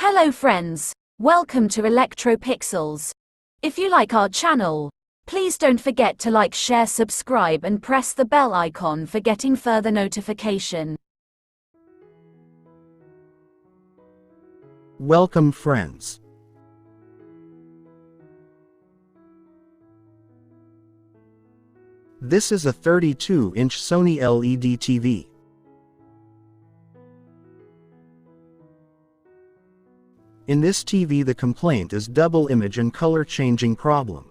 Hello friends, welcome to ElectroPixels. If you like our channel, please don't forget to like, share, subscribe and press the bell icon for getting further notification. Welcome friends. This is a 32-inch Sony LED TV. In this TV the complaint is double image and color changing problem.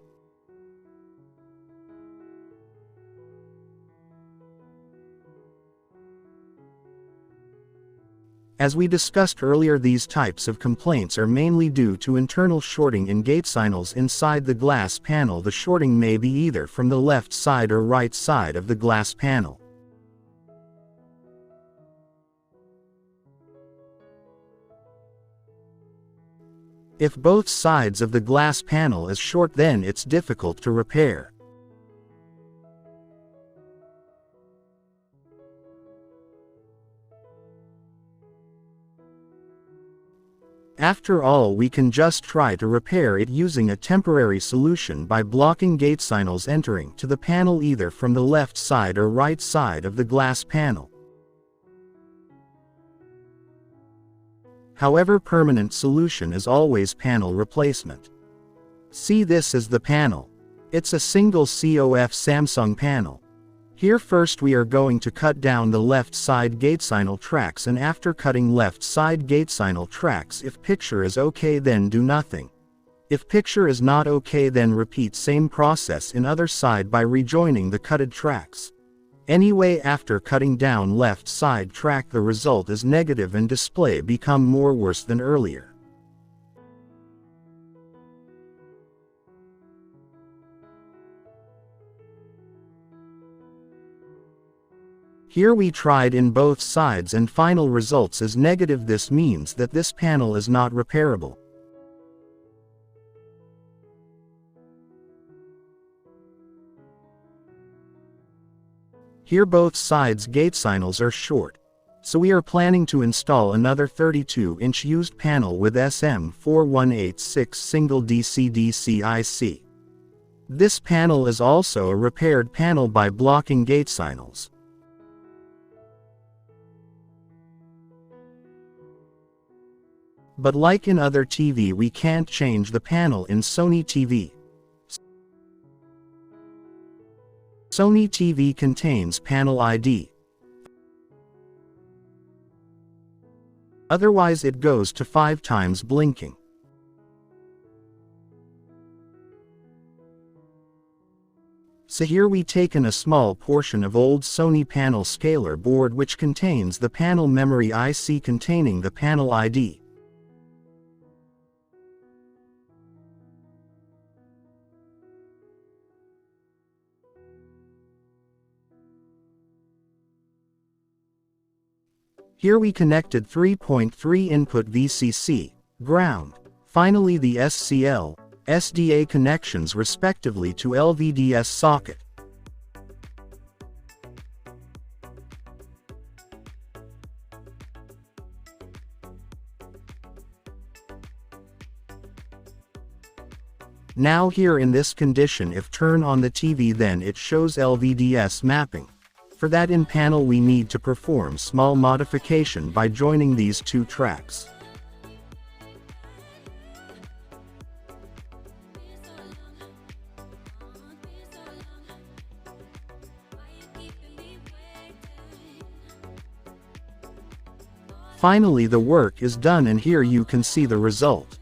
As we discussed earlier, these types of complaints are mainly due to internal shorting in gate signals inside the glass panel. The shorting may be either from the left side or right side of the glass panel. If both sides of the glass panel is short, then it's difficult to repair. After all, we can just try to repair it using a temporary solution by blocking gate signals entering to the panel either from the left side or right side of the glass panel. However, permanent solution is always panel replacement. See, this is the panel. It's a single COF Samsung panel. Here first we are going to cut down the left side gate signal tracks, and after cutting left side gate signal tracks, if picture is okay then do nothing. If picture is not okay then repeat same process in other side by rejoining the cutted tracks. Anyway, after cutting down left side track the result is negative and display become more worse than earlier. Here we tried in both sides and final results is negative. This means that this panel is not repairable. Here both sides gate signals are short, so we are planning to install another 32-inch used panel with SM4186 single DC-DC IC. This panel is also a repaired panel by blocking gate signals. But like in other TV, we can't change the panel in Sony TV. Sony TV contains panel ID. Otherwise it goes to 5 times blinking. So here we taken a small portion of old Sony panel scaler board which contains the panel memory IC containing the panel ID. Here we connected 3.3 input VCC, ground, finally the SCL, SDA connections respectively to LVDS socket. Now here in this condition, if turn on the TV then it shows LVDS mapping. For that in panel we need to perform small modification by joining these two tracks. Finally the work is done and here you can see the result.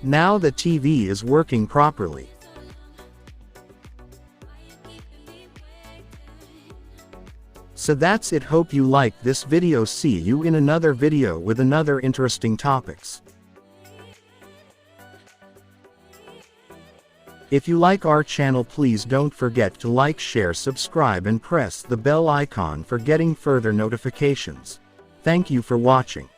Now the TV is working properly. So that's it. Hope you liked this video. See you in another video with another interesting topics. If you like our channel, please don't forget to like, share, subscribe and press the bell icon for getting further notifications. Thank you for watching.